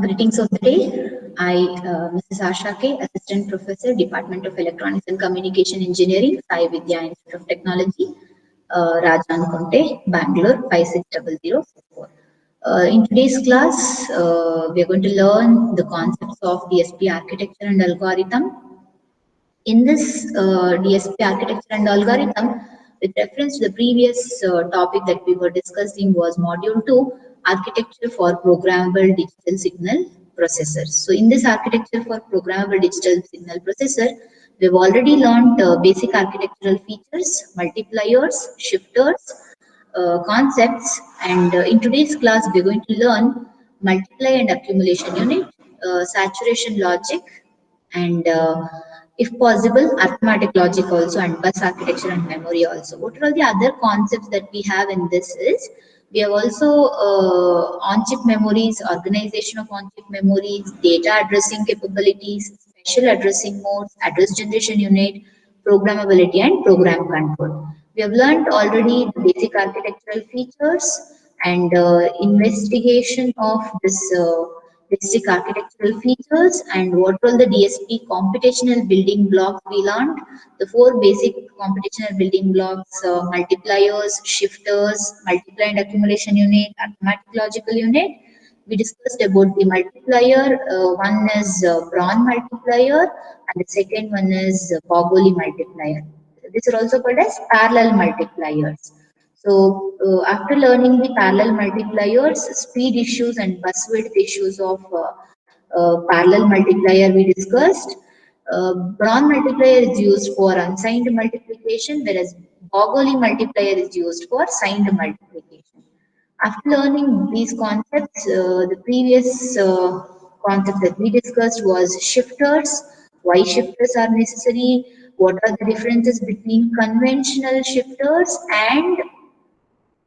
Greetings of the day. I, Mrs. Asha K, Assistant Professor, Department of Electronics and Communication Engineering, Sai Vidya Institute of Technology, Rajan Konte, Bangalore 560064. In today's class, we are going to learn the concepts of DSP architecture and algorithm. In this DSP architecture and algorithm, with reference to the previous topic that we were discussing was module 2, architecture for programmable digital signal processors. So in this architecture for programmable digital signal processor, we've already learned basic architectural features, multipliers, shifters, concepts, and in today's class we're going to learn multiply and accumulation unit, saturation logic, and if possible arithmetic logic also, and bus architecture and memory also. What are all the other concepts that we have in this is we have also on-chip memories, organization of on-chip memories, data addressing capabilities, special addressing modes, address generation unit, programmability, and program control. We have learned already the basic architectural features and investigation of this basic architectural features and what all the DSP computational building blocks we learned. The four basic computational building blocks, multipliers, shifters, multiply and accumulation unit, arithmetic logical unit. We discussed about the multiplier. One is Braun multiplier and the second one is Bogoli multiplier. These are also called as parallel multipliers. So after learning the parallel multipliers, speed issues and bus width issues of parallel multiplier we discussed. Braun multiplier is used for unsigned multiplication, whereas Bogoli multiplier is used for signed multiplication. After learning these concepts, the previous concept that we discussed was shifters, why shifters are necessary, what are the differences between conventional shifters and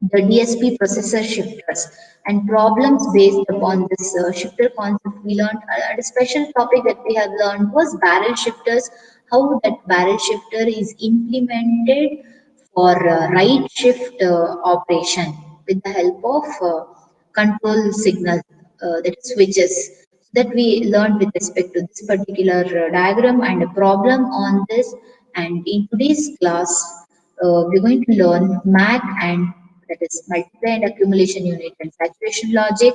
the DSP processor shifters, and problems based upon this shifter concept we learned. And a special topic that we have learned was barrel shifters, how that barrel shifter is implemented for right shift operation with the help of control signal, that is switches. That we learned with respect to this particular diagram and a problem on this. And in today's class, we're going to learn MAC, and that is multiply and accumulation unit, and saturation logic,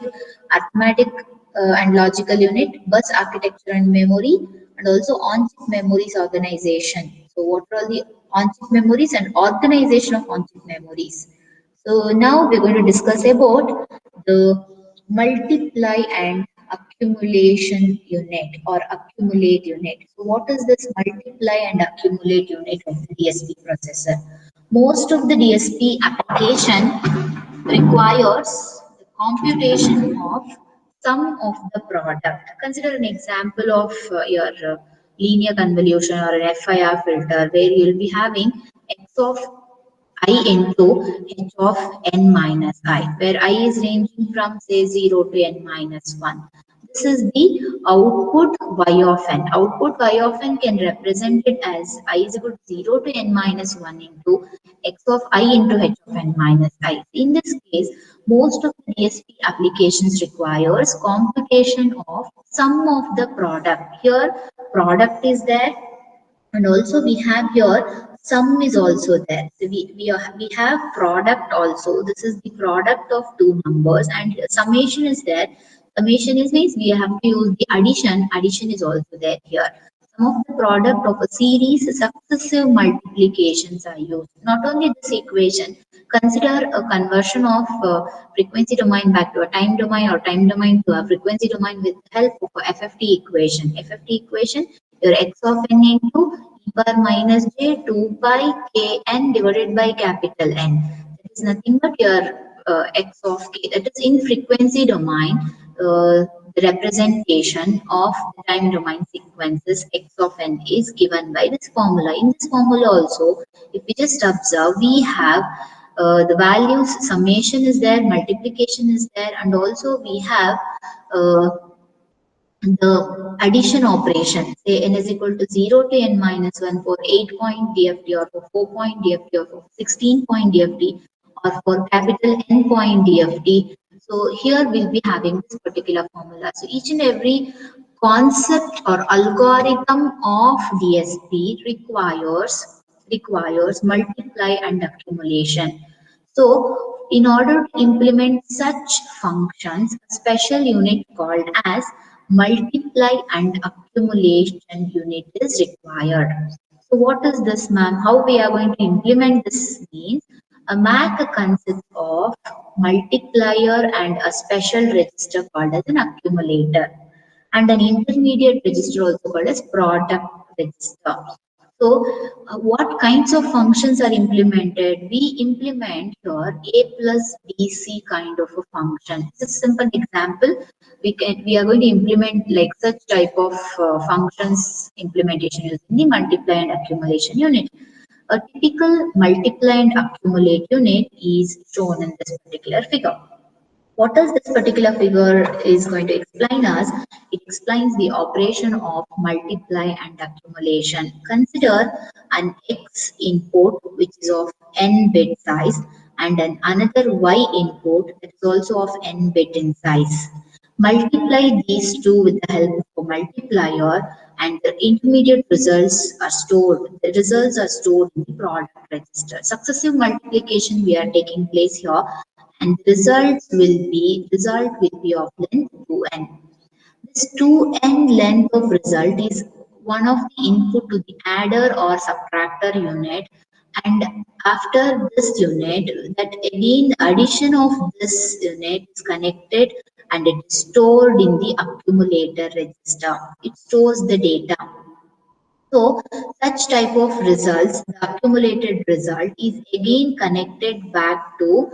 arithmetic and logical unit, bus architecture and memory, and also on-chip memories organization. So what are all the on-chip memories and organization of on-chip memories? So now we're going to discuss about the multiply and accumulation unit or accumulate unit. So what is this multiply and accumulate unit of the DSP processor? Most of the DSP application requires the computation of sum of the product. Consider an example of your linear convolution or an FIR filter where you'll be having x of I into h of n minus I, where I is ranging from say 0 to n minus 1. This is the output y of n. Output y of n can represent it as I is equal to 0 to n minus 1 into x of I into h of n minus I. In this case, most of the DSP applications requires computation of sum of the product. Here, product is there, and also we have here sum is also there. So we have product also. This is the product of two numbers, and summation is there. Summation is means we have to use the addition. Addition is also there here. Some of the product of a series successive multiplications are used. Not only this equation, consider a conversion of frequency domain back to a time domain or time domain to a frequency domain with help of a FFT equation. FFT equation, your x of n into e power minus j 2 by k n divided by capital N. That is nothing but your x of k. That is in frequency domain. The representation of the time domain sequences x of n is given by this formula. In this formula also, if we just observe, we have the values, summation is there, multiplication is there, and also we have the addition operation. Say n is equal to 0 to n minus 1 for 8-point DFT, or for 4-point DFT, or for 16-point DFT, or for capital N point DFT. So here we'll be having this particular formula. So each and every concept or algorithm of DSP requires multiply and accumulation. So in order to implement such functions, a special unit called as multiply and accumulation unit is required. So what is this, ma'am? How we are going to implement this means a MAC consists of multiplier and a special register called as an accumulator and an intermediate register also called as product register. So, what kinds of functions are implemented? We implement here A plus BC kind of a function. It's a simple example. We are going to implement like such type of functions implementation using the multiply and accumulation unit. A typical multiply and accumulate unit is shown in this particular figure. What does this particular figure is going to explain us? It explains the operation of multiply and accumulation. Consider an X input which is of n bit size and an another Y input that is also of n bit in size. Multiply these two with the help of a multiplier and the intermediate results are stored. The results are stored in the product register. Successive multiplication we are taking place here and result will be of length 2n. This 2n length of result is one of the input to the adder or subtractor unit, and after this unit that again the addition of this unit is connected and it is stored in the accumulator register. It stores the data. So such type of results, the accumulated result is again connected back to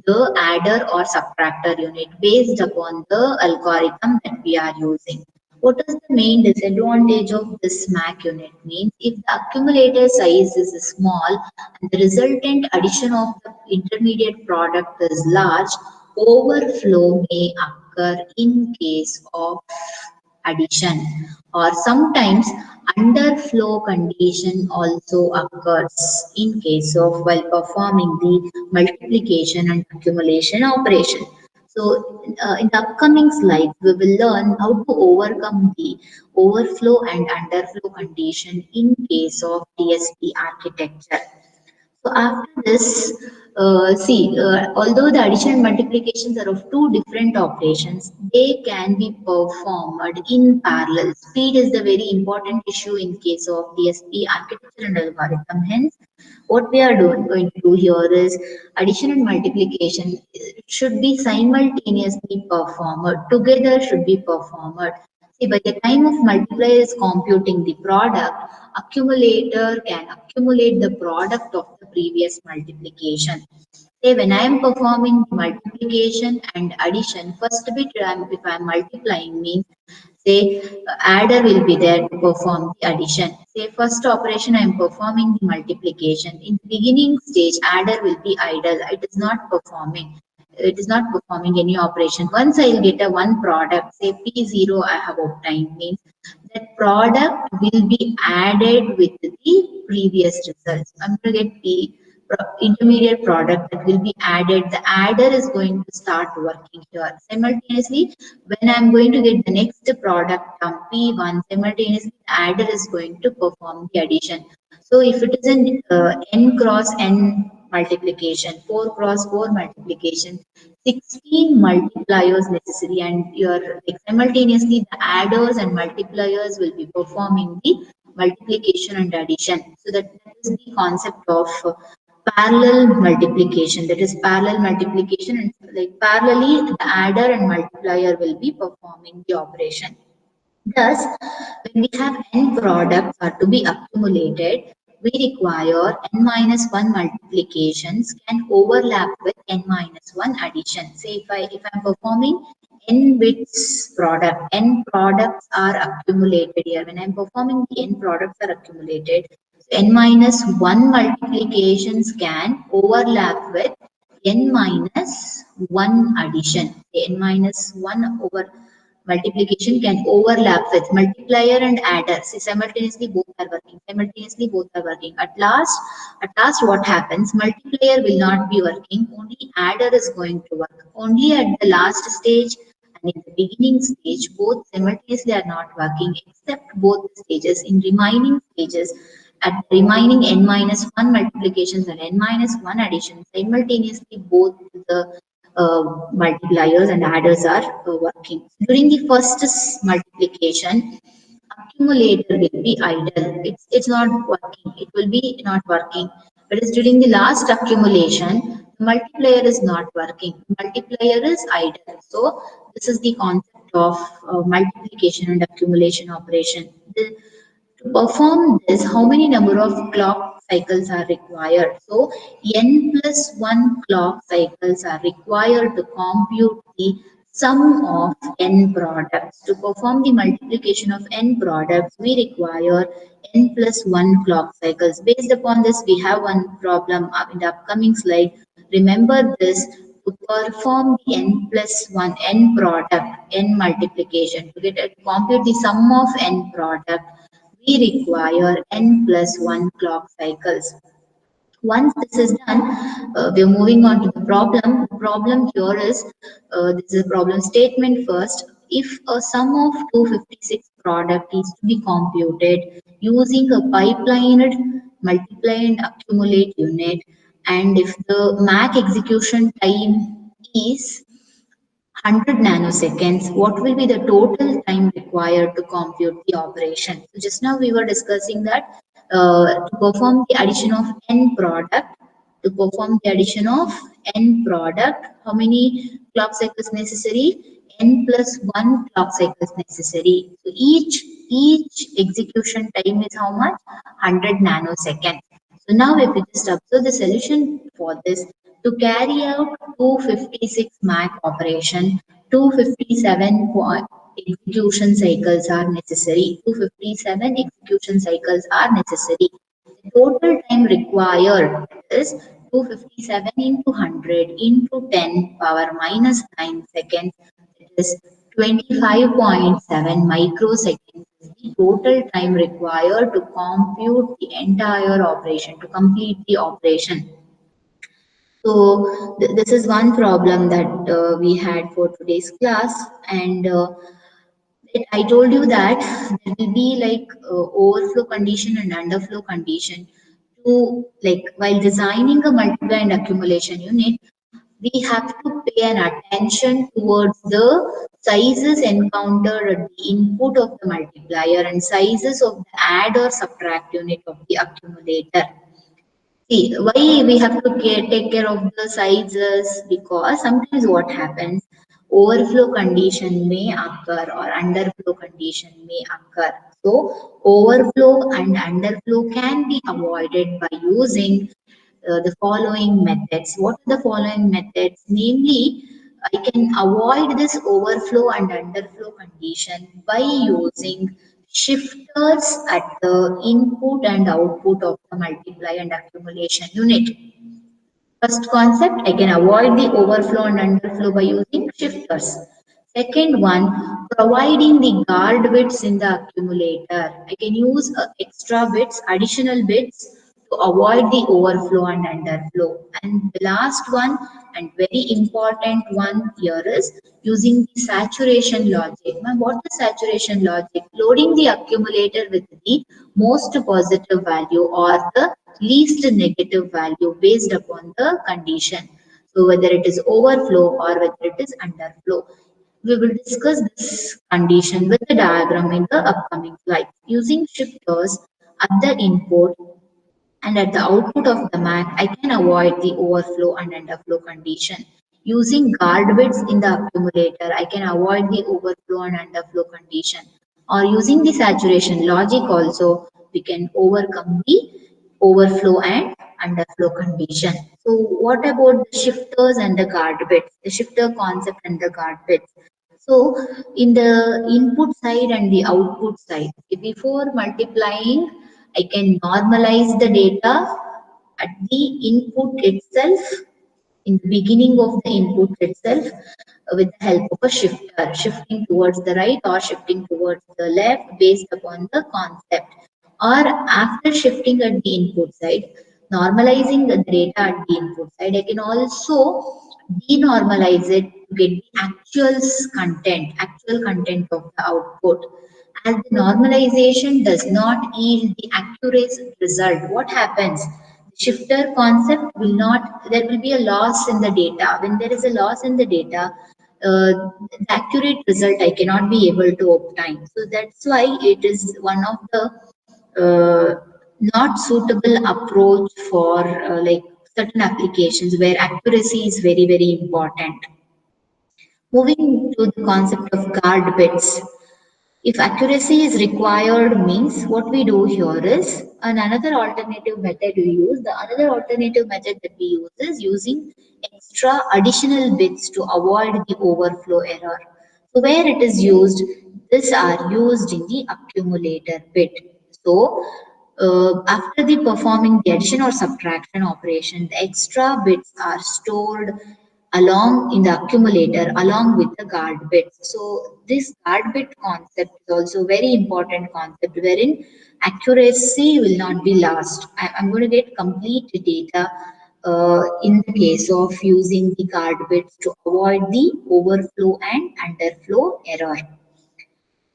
the adder or subtractor unit based upon the algorithm that we are using. What is the main disadvantage of this MAC unit means if the accumulator size is small and the resultant addition of the intermediate product is large, overflow may occur in case of addition or sometimes underflow condition also occurs in case of while performing the multiplication and accumulation operation. So in the upcoming slides, we will learn how to overcome the overflow and underflow condition in case of DSP architecture. So after this, although the addition and multiplications are of two different operations, they can be performed in parallel. Speed is the very important issue in case of DSP architecture and algorithm. Hence, what we are going to do here is addition and multiplication should be simultaneously performed, together should be performed. See, by the time of multiplier is computing the product, accumulator can accumulate the product of the previous multiplication. Say when I am performing multiplication and addition, first bit if I am multiplying means say adder will be there to perform the addition. Say first operation I am performing the multiplication. In the beginning stage adder will be idle. It is not performing. It is not performing any operation. Once I will get a one product, say P0 I have obtained means that product will be added with the previous results. I'm going to get intermediate product that will be added. The adder is going to start working here. Simultaneously, when I'm going to get the next product P1, simultaneously the adder is going to perform the addition. So if it is an n cross n multiplication, 4 cross 4 multiplication, 16 multipliers necessary and your like, simultaneously the adders and multipliers will be performing the multiplication and addition. So that is the concept of parallel multiplication. That is parallel multiplication and like parallelly the adder and multiplier will be performing the operation. Thus, when we have n products are to be accumulated, we require n minus 1 multiplications can overlap with n minus 1 addition. Say if I'm performing n bits product, n products are accumulated here. When I'm performing the n products are accumulated, so n minus 1 multiplications can overlap with n minus 1 addition. N minus 1 over Multiplication can overlap with multiplier and adder. See, simultaneously both are working. Simultaneously both are working. At last, what happens? Multiplier will not be working. Only adder is going to work. Only at the last stage and in the beginning stage, both simultaneously are not working, except both stages. In remaining stages, at remaining n minus 1 multiplications and n minus 1 additions, simultaneously both the multipliers and adders are working. During the first multiplication, accumulator will be idle. It's not working. It will be not working. Whereas during the last accumulation, the multiplier is not working. Multiplier is idle. So this is the concept of multiplication and accumulation operation. To perform this, how many number of clock cycles are required? So n plus 1 clock cycles are required to compute the sum of n products. To perform the multiplication of n products, we require n plus 1 clock cycles. Based upon this, we have one problem in the upcoming slide. Remember this, to perform the n plus 1 n product, n multiplication, to compute the sum of n product, we require n plus 1 clock cycles. Once this is done, we are moving on to the problem. The problem here is, this is a problem statement first. If a sum of 256 product is to be computed using a pipelined multiply and accumulate unit, and if the MAC execution time is 100 nanoseconds, what will be the total time required to compute the operation? So just now we were discussing that to perform the addition of n product, to perform the addition of n product, how many clock cycles necessary? N plus 1 clock cycles necessary. So each execution time is how much? 100 nanoseconds. So now if we just observe the solution for this, to carry out 256 MAC operation, 257 execution cycles are necessary. 257 execution cycles are necessary. The total time required is 257 into 100 into 10 power minus 9 seconds. It is 25.7 microseconds is the total time required to compute the entire operation, to complete the operation. So this is one problem that we had for today's class, and I told you that there will be like overflow condition and underflow condition. To like while designing a multiply and accumulation unit, we have to pay an attention towards the sizes encountered at the input of the multiplier and sizes of the add or subtract unit of the accumulator. See, why we have to take care of the sizes? Because sometimes what happens, overflow condition may occur or underflow condition may occur. So, overflow and underflow can be avoided by using the following methods. What are the following methods? Namely, I can avoid this overflow and underflow condition by using shifters at the input and output of the multiply and accumulation unit. First concept, I can avoid the overflow and underflow by using shifters. Second one, providing the guard bits in the accumulator. I can use extra bits, additional bits to avoid the overflow and underflow. And the last one and very important one here is using the saturation logic. Now, what is saturation logic? Loading the accumulator with the most positive value or the least negative value based upon the condition. So whether it is overflow or whether it is underflow. We will discuss this condition with the diagram in the upcoming slides. Using shifters at the input and at the output of the MAC, I can avoid the overflow and underflow condition. Using guard bits in the accumulator, I can avoid the overflow and underflow condition. Or using the saturation logic also, we can overcome the overflow and underflow condition. So what about the shifters and the guard bits? The shifter concept and the guard bits. So in the input side and the output side, before multiplying, I can normalize the data at the input itself in the beginning of the input itself with the help of a shifter, shifting towards the right or shifting towards the left based upon the concept. Or after shifting at the input side, normalizing the data at the input side, I can also denormalize it to get the actual content of the output. As the normalization does not yield the accurate result, what happens? The shifter concept will not, there will be a loss in the data. When there is a loss in the data, the accurate result I cannot be able to obtain. So that's why it is one of the not suitable approach for like certain applications where accuracy is very, very important. Moving to the concept of guard bits. If accuracy is required means what we do here is another alternative method we use. The another alternative method that we use is using extra additional bits to avoid the overflow error. So where it is used, these are used in the accumulator bit. So after the performing the addition or subtraction operation, the extra bits are stored along in the accumulator along with the guard bits. So this guard bit concept is also very important concept wherein accuracy will not be lost. I'm going to get complete data in the case of using the guard bits to avoid the overflow and underflow error.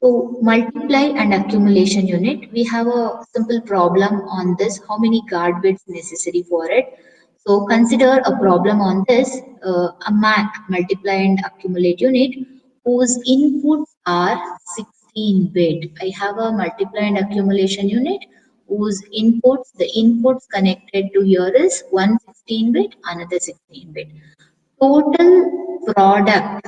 So multiply and accumulation unit, we have a simple problem on this, how many guard bits necessary for it. So consider a problem on this, a Mac multiply and accumulate unit whose inputs are 16 bit. I have a multiply and accumulation unit whose the inputs connected to here is one 16 bit, another 16 bit. Total product,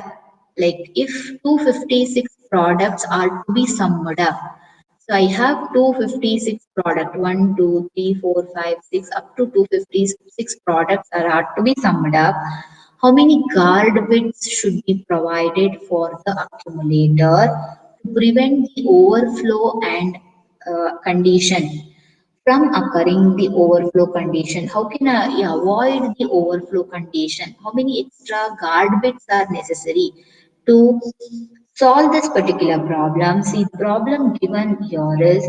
like if 256 products are to be summed up. So I have 256 product, 1, 2, 3, 4, 5, 6, up to 256 products are to be summed up. How many guard bits should be provided for the accumulator to prevent the overflow and condition from occurring the overflow condition? How can I avoid the overflow condition? How many extra guard bits are necessary to solve this particular problem? See, the problem given here is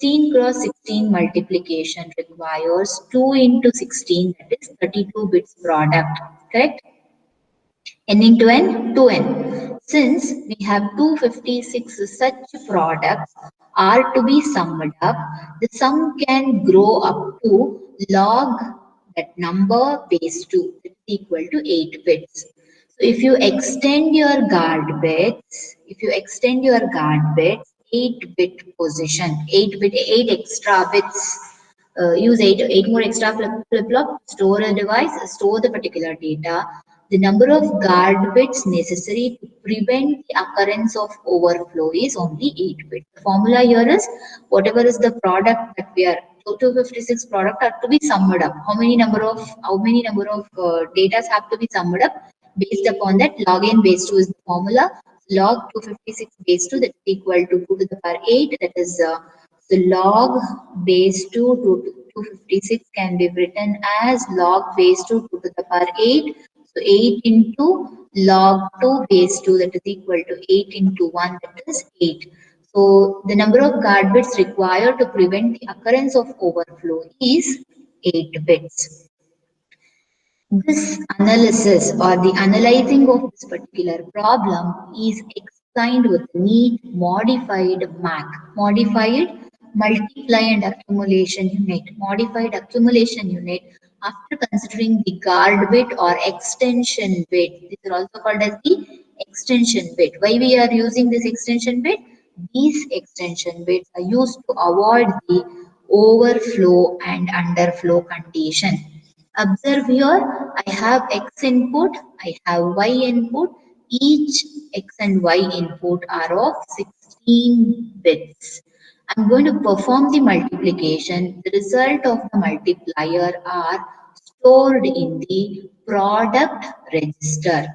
16 cross 16 multiplication requires 2 into 16, that is 32 bits product, correct? N into N, 2N. Since we have 256 such products are to be summed up, the sum can grow up to log that number base 2, that is equal to 8 bits. So if you extend your guard bits, 8 bit position, 8 extra bits, use eight more extra flip-flop, store a device, store the particular data. The number of guard bits necessary to prevent the occurrence of overflow is only 8 bits. The formula here is whatever is the product that we are 256 product are to be summed up. How many number of data have to be summed up based upon that log n base 2 is the formula. Log 256 base 2, that is equal to 2 to the power 8, that is the log base 2 to 256 can be written as log base 2 to the power 8. So 8 into log 2 base 2, that is equal to 8 into 1, that is 8. So the number of guard bits required to prevent the occurrence of overflow is 8 bits. This analysis or the analyzing of this particular problem is explained with neat modified MAC, modified multiply and accumulation unit, modified accumulation unit after considering the guard bit or extension bit. These are also called as the extension bit. Why we are using this extension bit? These extension bits are used to avoid the overflow and underflow condition. Observe here, I have X input, I have Y input. Each X and Y input are of 16 bits. I'm going to perform the multiplication. The result of the multiplier are stored in the product register.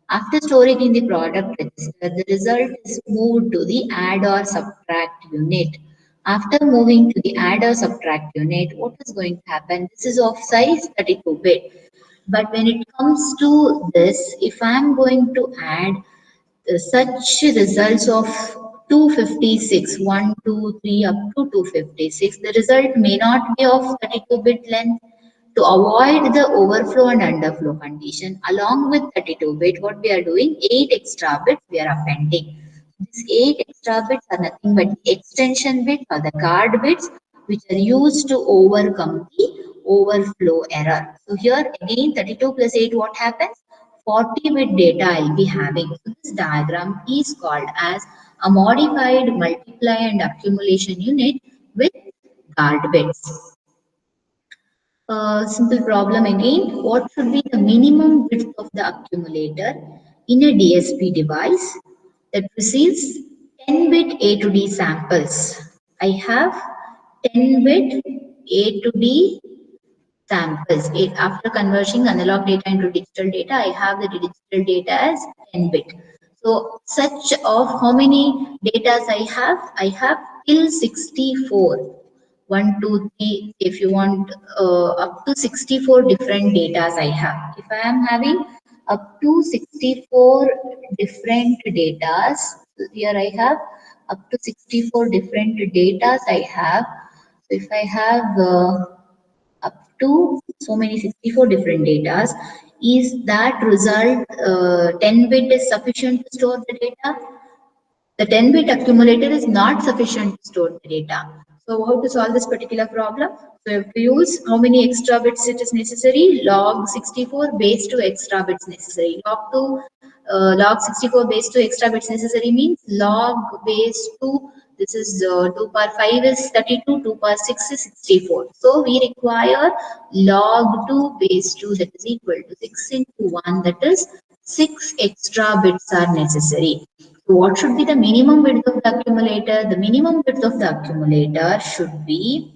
After storing in the product register, the result is moved to the add or subtract unit. After moving to the add or subtract unit, what is going to happen? This is of size 32 bit. But when it comes to this, if I am going to add such results of 256, 1, 2, 3 up to 256, the result may not be of 32-bit length. To avoid the overflow and underflow condition, along with 32-bit, what we are doing, 8 extra bits we are appending. These 8 extra bits are nothing but the extension bits or the guard bits which are used to overcome the overflow error. So here again 32 plus 8, what happens? 40-bit data I'll be having. So this diagram is called as a modified multiply and accumulation unit with guard bits. Simple problem again. What should be the minimum width of the accumulator in a DSP device that receives 10-bit A to D samples? I have 10-bit A to D samples. After converting analog data into digital data, I have the digital data as 10-bit. So such of how many data I have? I have till 64. 1, 2, 3, if you want up to 64 different data I have. If I am having up to 64 different data, here I have up to 64 different data I have. So if I have up to so many 64 different data, is that result 10 bit is sufficient to store the data? The 10-bit accumulator is not sufficient to store the data. So how to solve this particular problem? So you have to use how many extra bits it is necessary? Log 64 base 2 extra bits necessary. Log 64 base 2 extra bits necessary means log base 2. This is 2 power 5 is 32, 2 power 6 is 64. So we require log 2 base 2, that is equal to 6 into 1, that is 6 extra bits are necessary. So what should be the minimum width of the accumulator? The minimum width of the accumulator should be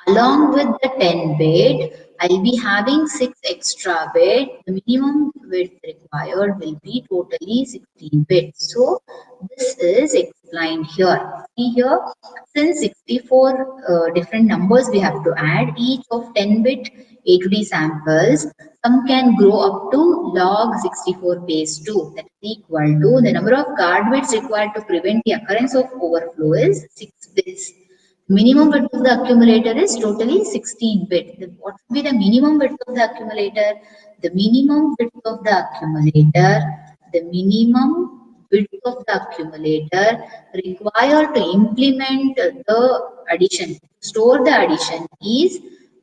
along with the 10 bit, I'll be having 6 extra bit. The minimum width required will be totally 16 bits. So this is explained here. See here, since 64 different numbers we have to add, each of 10 bit A to D samples, some can grow up to log 64 base 2, that is equal to the number of guard bits required to prevent the occurrence of overflow is 6 bits. Minimum width of the accumulator is totally 16 bit. What would be the minimum width of the accumulator? The minimum width of the accumulator, the minimum width of the accumulator required to implement the addition, store the addition is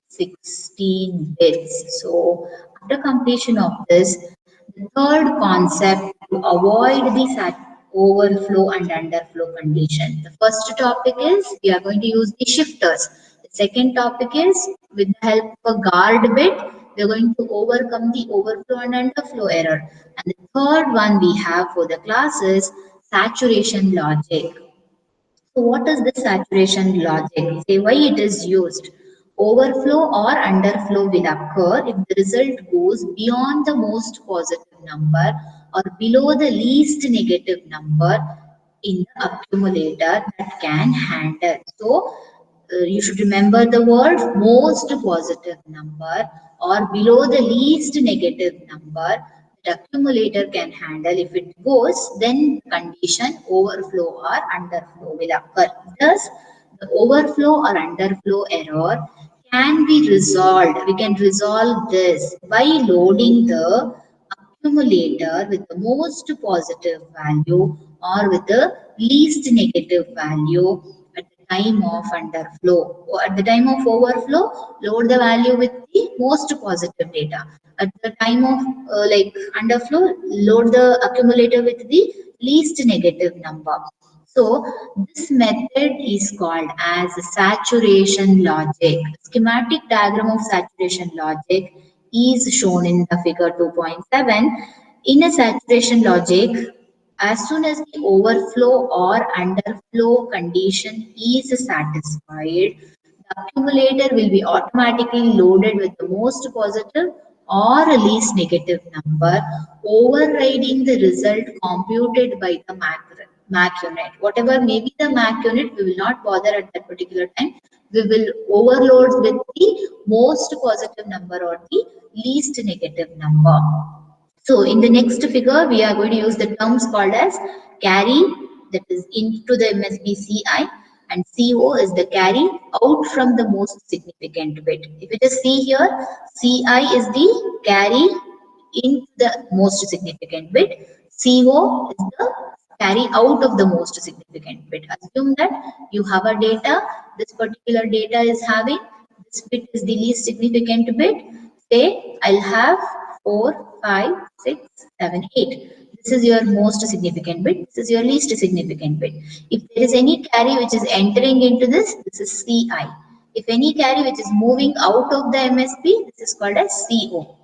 16 bits. So after completion of this, the third concept to avoid the overflow and underflow condition. The first topic is we are going to use the shifters. The second topic is with the help of a guard bit, we are going to overcome the overflow and underflow error. And the third one we have for the class is saturation logic. So what is the saturation logic? Say why it is used. Overflow or underflow will occur if the result goes beyond the most positive number or below the least negative number in the accumulator that can handle. So you should remember the word most positive number or below the least negative number the accumulator can handle. If it goes, then condition overflow or underflow will occur. Thus, the overflow or underflow error can be resolved. We can resolve this by loading the accumulator with the most positive value or with the least negative value at the time of underflow. Or at the time of overflow, load the value with the most positive data. At the time of underflow, load the accumulator with the least negative number. So this method is called as saturation logic. Schematic diagram of saturation logic is shown in the figure 2.7. In a saturation logic, as soon as the overflow or underflow condition is satisfied, the accumulator will be automatically loaded with the most positive or least negative number, overriding the result computed by the MAC unit. Whatever may be the MAC unit, we will not bother at that particular time. we will overload with the most positive number or the least negative number. So in the next figure, we are going to use the terms called as carry, that is into the MSB CI, and CO is the carry out from the most significant bit. If you just see here, CI is the carry into the most significant bit. CO is the carry out of the most significant bit. Assume that you have a data, this particular data is having, this bit is the least significant bit. Say I'll have 4, 5, 6, 7, 8. This is your most significant bit. This is your least significant bit. If there is any carry which is entering into this, this is CI. If any carry which is moving out of the MSP, this is called as CO.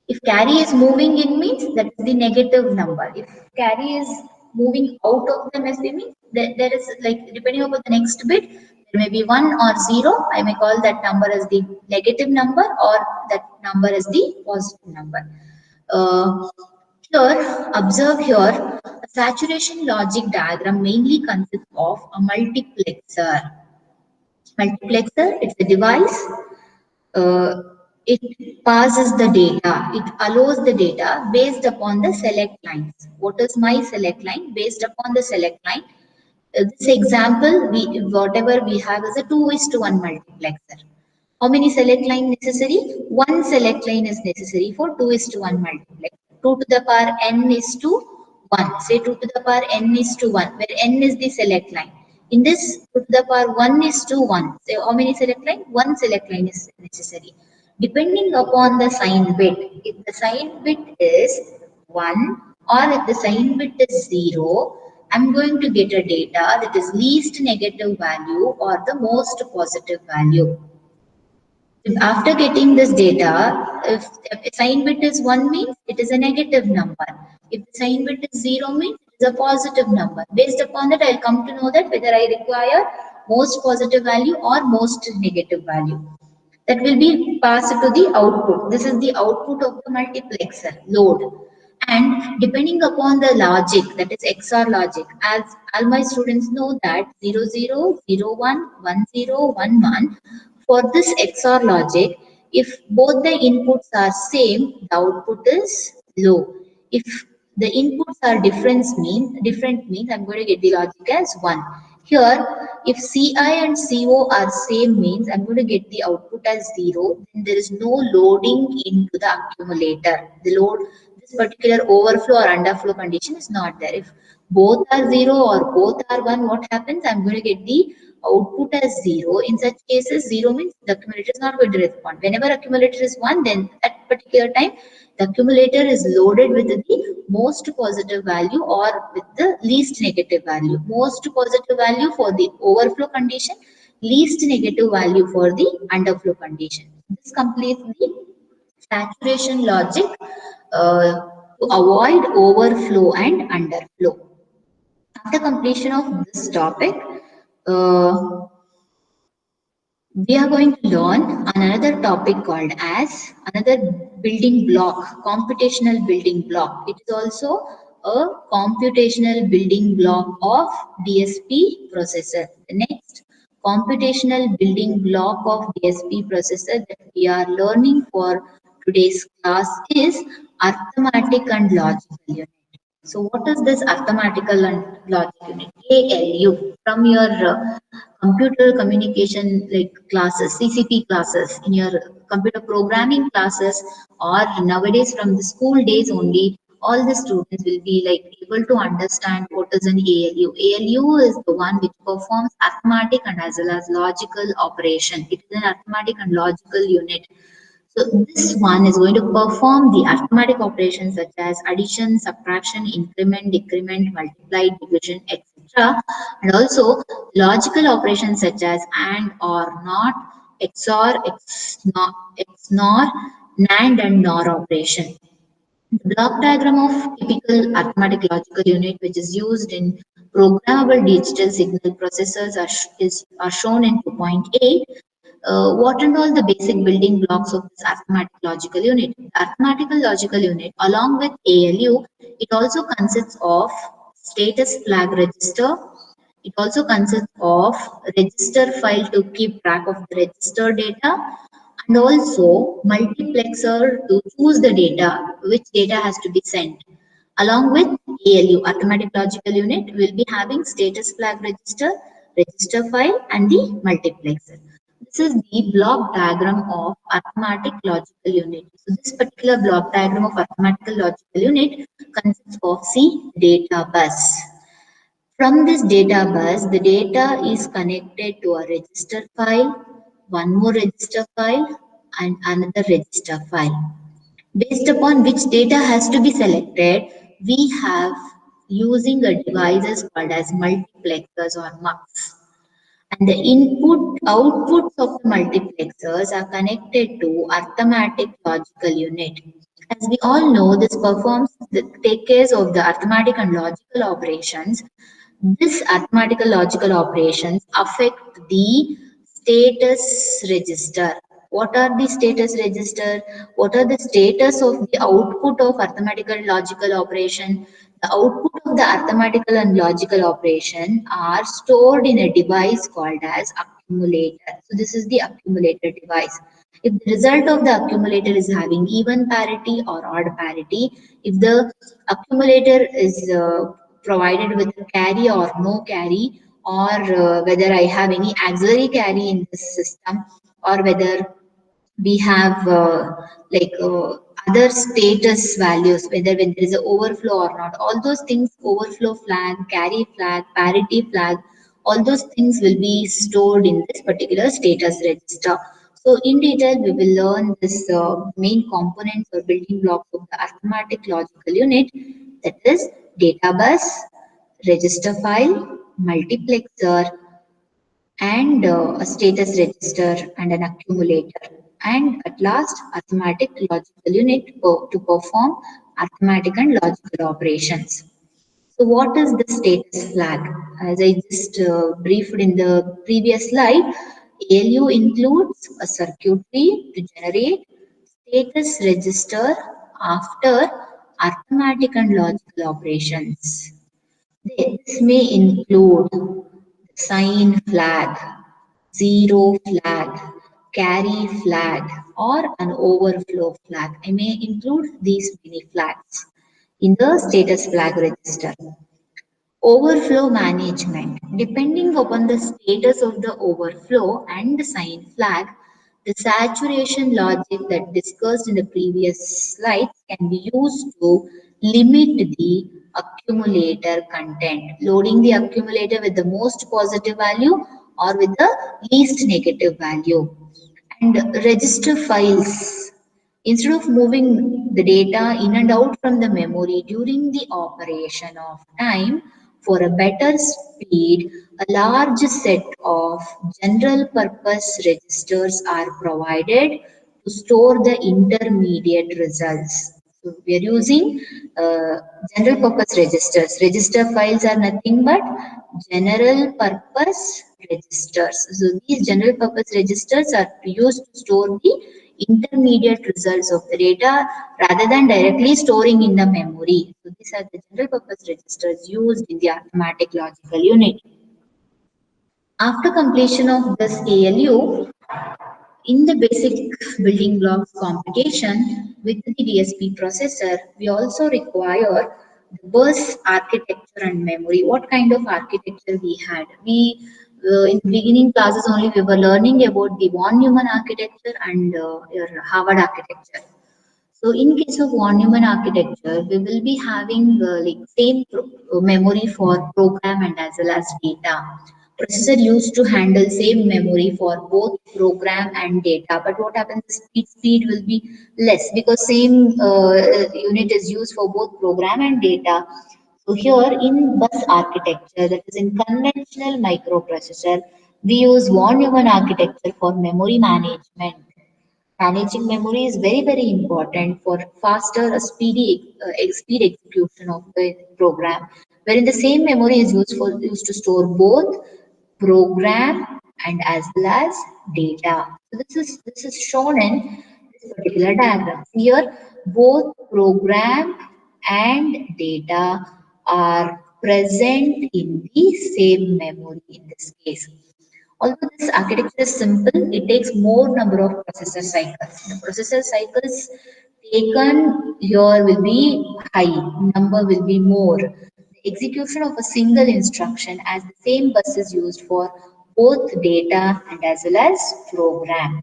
If carry is moving in means that is the negative number. If carry is moving out of the MSB means there is, like, depending upon the next bit, there may be 1 or 0. I may call that number as the negative number or that number as the positive number. Here, observe here, a saturation logic diagram mainly consists of a multiplexer. Multiplexer, it's a device. uh, it passes the data, it allows the data based upon the select lines. What is my select line? Based upon the select line. This example, whatever we have is a 2:1 multiplexer. How many select line necessary? One select line is necessary for 2:1 multiplex. 2 to the power n is to 1. Say 2 to the power n is to 1, where n is the select line. In this, 2 to the power 1 is to 1. Say how many select line? One select line is necessary. Depending upon the sign bit, if the sign bit is 1 or if the sign bit is 0, I'm going to get a data that is least negative value or the most positive value. After getting this data, if the sign bit is 1 means it is a negative number. If the sign bit is 0 means it is a positive number. Based upon that, I'll come to know that whether I require most positive value or most negative value. That will be passed to the output. This is the output of the multiplexer load. And depending upon the logic, that is XOR logic, as all my students know that 0, 0, 0, 1, 1, 0, 1, 1, for this XOR logic, if both the inputs are same, the output is low. If the inputs are different means I'm going to get the logic as 1. Here, if CI and CO are same means I'm going to get the output as 0. Then there is no loading into the accumulator. The load, this particular overflow or underflow condition is not there. If both are 0 or both are 1, what happens? I'm going to get the output as 0. In such cases, 0 means the accumulator is not going to respond. Whenever accumulator is 1, then at particular time, the accumulator is loaded with the most positive value or with the least negative value. Most positive value for the overflow condition, least negative value for the underflow condition. This completes the saturation logic to avoid overflow and underflow. After completion of this topic, uh, we are going to learn another topic called as another building block, computational building block. It is also a computational building block of DSP processor. The next computational building block of DSP processor that we are learning for today's class is arithmetic and logical unit. So what is this arithmetical and logic unit? ALU. From your computer communication like classes, CCP classes, in your computer programming classes, or nowadays from the school days only, all the students will be like able to understand what is an ALU. ALU is the one which performs arithmetic and as well as logical operation. It is an arithmetic and logical unit. So this one is going to perform the arithmetic operations such as addition, subtraction, increment, decrement, multiply, division, etc. And also logical operations such as AND, OR, NOT, XOR, XNOR, NAND and NOR operation. The block diagram of typical arithmetic logical unit which is used in programmable digital signal processors are shown in 2.8. What and all the basic building blocks of this arithmetic logical unit? The arithmetical logical unit, along with ALU, it also consists of status flag register, It also consists of register file to keep track of the register data, and also multiplexer to choose the data, which data has to be sent. Along with ALU, arithmetic logical unit, will be having status flag register, register file, and the multiplexer. This is the block diagram of arithmetic logical unit. So this particular block diagram of arithmetical logical unit consists of C data bus. From this data bus, the data is connected to a register file, one more register file, and another register file. Based upon which data has to be selected, we have using a devices called as multiplexers or MUX. And the input outputs of the multiplexers are connected to arithmetic logical unit. As we all know, this performs the take care of the arithmetic and logical operations. This arithmetical logical operations affect the status register. What are the status register? What are the status of the output of arithmetical logical operation? The output of the arithmetical and logical operation are stored in a device called as accumulator. So this is the accumulator device. If the result of the accumulator is having even parity or odd parity, if the accumulator is provided with carry or no carry, or whether I have any auxiliary carry in this system, or whether we have other status values, whether when there is an overflow or not, all those things, overflow flag, carry flag, parity flag, all those things will be stored in this particular status register. So in detail we will learn this main components or building blocks of the arithmetic logical unit, that is data bus, register file, multiplexer, and a status register and an accumulator, and at last arithmetic logical unit to perform arithmetic and logical operations. So what is the status flag? As I just briefed in the previous slide, ALU includes a circuitry to generate status register after arithmetic and logical operations. This may include sign flag, zero flag, carry flag, or an overflow flag. I may include these many flags in the status flag register. Overflow management. Depending upon the status of the overflow and the sign flag, the saturation logic that discussed in the previous slides can be used to limit the accumulator content, loading the accumulator with the most positive value or with the least negative value. And register files. Instead of moving the data in and out from the memory during the operation of time, for a better speed, a large set of general purpose registers are provided to store the intermediate results. So we are using general purpose registers. Register files are nothing but general purpose registers. So these general purpose registers are used to store the intermediate results of the data rather than directly storing in the memory. So these are the general purpose registers used in the arithmetic logical unit. After completion of this ALU, in the basic building blocks computation with the DSP processor, we also require the bus architecture and memory. What kind of architecture we had? We in the beginning classes only we were learning about the von Neumann architecture and your Harvard architecture. So in case of von Neumann architecture, we will be having same memory for program and as well as data. Processor used to handle same memory for both program and data, but what happens is speed will be less because same unit is used for both program and data. So here in bus architecture, that is in conventional microprocessor, we use von Neumann architecture for memory management. Managing memory is very, very important for faster, speed execution of the program, wherein the same memory is used to store both program and as well as data. So this is shown in this particular diagram. Here, both program and data are present in the same memory in this case. Although this architecture is simple, it takes more number of processor cycles. The processor cycles taken here will be high, number will be more. The execution of a single instruction as the same bus is used for both data and as well as program.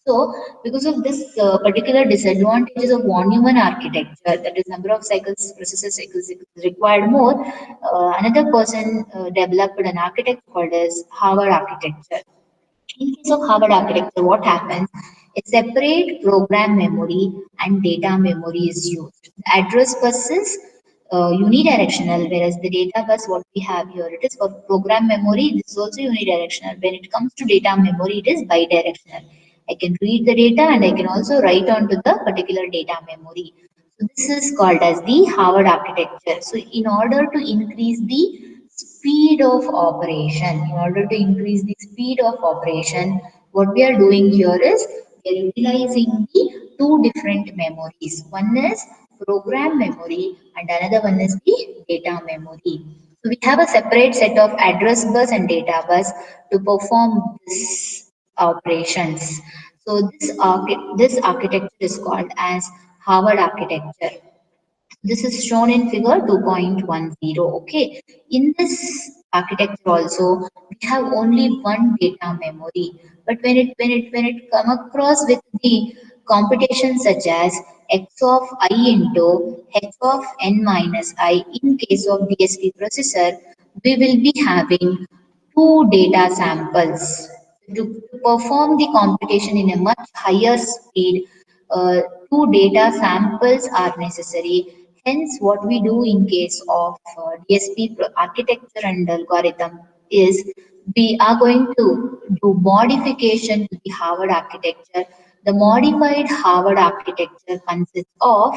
So, because of this particular disadvantages of one human architecture, that is number of cycles, processor cycles is required more, another person developed an architecture called as Harvard architecture. In case of Harvard architecture, what happens? A separate program memory and data memory is used. The address bus is unidirectional, whereas the data bus, what we have here, it is for program memory. This is also unidirectional. When it comes to data memory, it is bidirectional. I can read the data and I can also write onto the particular data memory. So this is called as the Harvard architecture. So in order to increase the speed of operation, in order to increase the speed of operation, what we are doing here is we are utilizing the two different memories. One is program memory and another one is the data memory. So we have a separate set of address bus and data bus to perform this operations. So this architecture is called as Harvard architecture. This is shown in figure 2.10. Okay. In this architecture also, we have only one data memory. But when it come across with the computation such as x of I into x of n minus I in case of DSP processor, we will be having two data samples. To perform the computation in a much higher speed, uh, two data samples are necessary. Hence, what we do in case of DSP architecture and algorithm is we are going to do modification to the Harvard architecture. The modified Harvard architecture consists of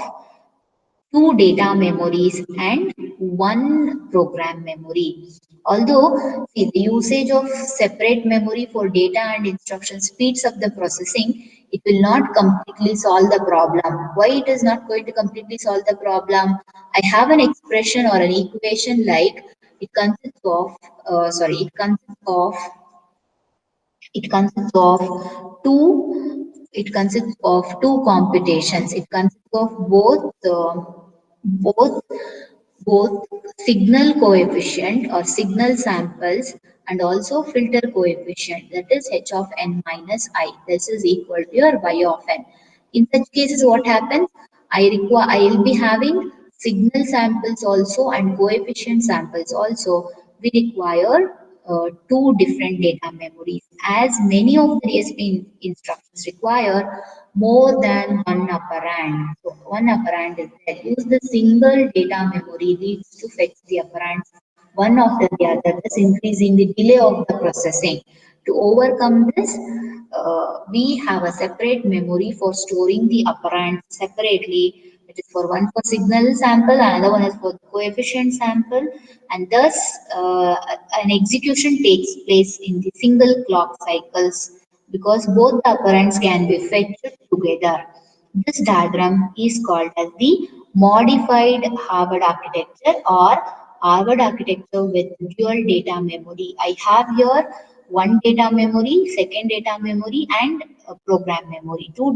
two data memories and one program memory. Although see, the usage of separate memory for data and instruction speeds up the processing, it will not completely solve the problem. Why it is not going to completely solve the problem? I have an expression or an equation like it consists of it consists of it consists of two computations. It consists of both both signal coefficient or signal samples and also filter coefficient, that is h of n minus I. This is equal to your y of n. In such cases, what happens? I will be having signal samples also and coefficient samples also. We require two different data memories, as many of the DSP instructions require more than one operand. So one operand is there. Use the single data memory needs to fetch the operands one after the other, thus increasing the delay of the processing. To overcome this, we have a separate memory for storing the operands separately. It is for one for signal sample, another one is for coefficient sample, and thus an execution takes place in the single clock cycles because both the operands can be fetched together. This diagram is called as the modified Harvard architecture or Harvard architecture with dual data memory. I have here one data memory, second data memory, and a program memory. Dual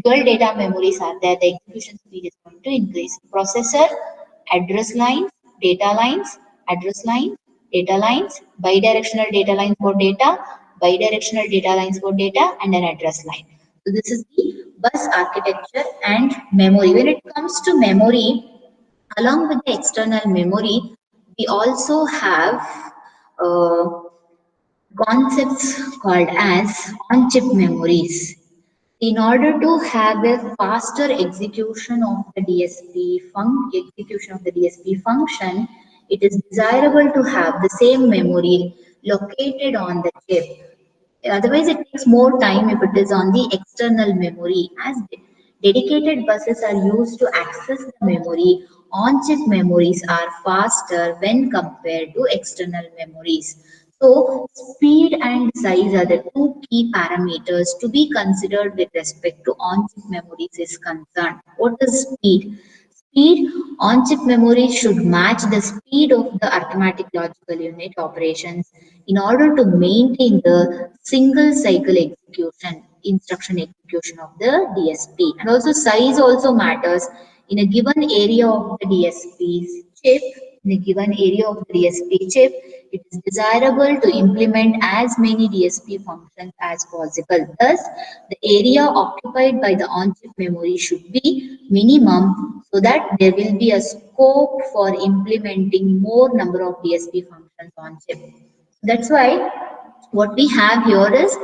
data memories are there. The execution speed is going to increase. Processor, address lines, data lines, address lines, data lines, bidirectional data lines for data, bidirectional data lines for data, and an address line. So this is the bus architecture and memory. When it comes to memory, along with the external memory, we also have uh, concepts called as on-chip memories. In order to have a faster execution of the DSP function, it is desirable to have the same memory located on the chip. Otherwise, it takes more time if it is on the external memory. As dedicated buses are used to access the memory, on-chip memories are faster when compared to external memories. So, speed and size are the two key parameters to be considered with respect to on-chip memories is concerned. What is speed? speed, on-chip memory should match the speed of the arithmetic logical unit operations in order to maintain the single cycle execution, instruction execution of the DSP. And also size also matters. In a given area of the DSP's chip, in a given area of the DSP chip, it is desirable to implement as many DSP functions as possible. Thus, the area occupied by the on-chip memory should be minimum so that there will be a scope for implementing more number of DSP functions on chip. That's why what we have here is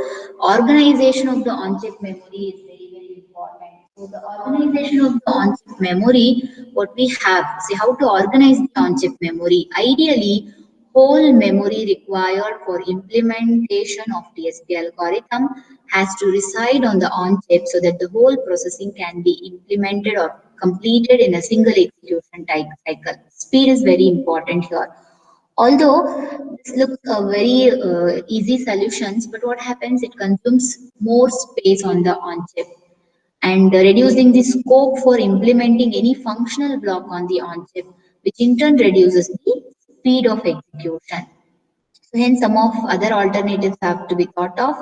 organization of the on-chip memory is very, very important. So the organization of the on-chip memory, what we have, see how to organize the on-chip memory. Ideally, whole memory required for implementation of DSP algorithm has to reside on the on-chip so that the whole processing can be implemented or completed in a single execution cycle. Speed is very important here. Although this looks a very easy solutions, but what happens? It consumes more space on the on-chip and reducing the scope for implementing any functional block on the on-chip, which in turn reduces the speed of execution. So hence some of other alternatives have to be thought of.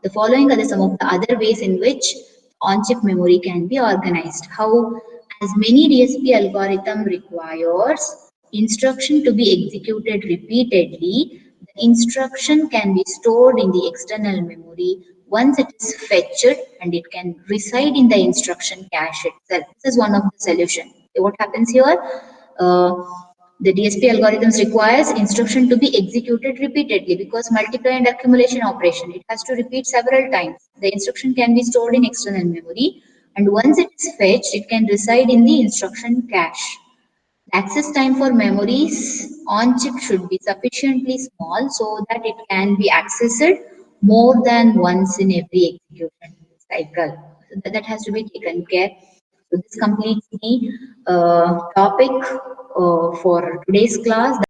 The following are some of the other ways in which on-chip memory can be organized. How as many DSP algorithm requires instruction to be executed repeatedly, the instruction can be stored in the external memory once it is fetched and it can reside in the instruction cache itself. This is one of the solution. What happens here? Uh, the DSP algorithms requires instruction to be executed repeatedly because multiply and accumulation operation, it has to repeat several times. The instruction can be stored in external memory and once it is fetched, it can reside in the instruction cache. Access time for memories on chip should be sufficiently small so that it can be accessed more than once in every execution cycle. So that has to be taken care. So this completes the topic for today's class.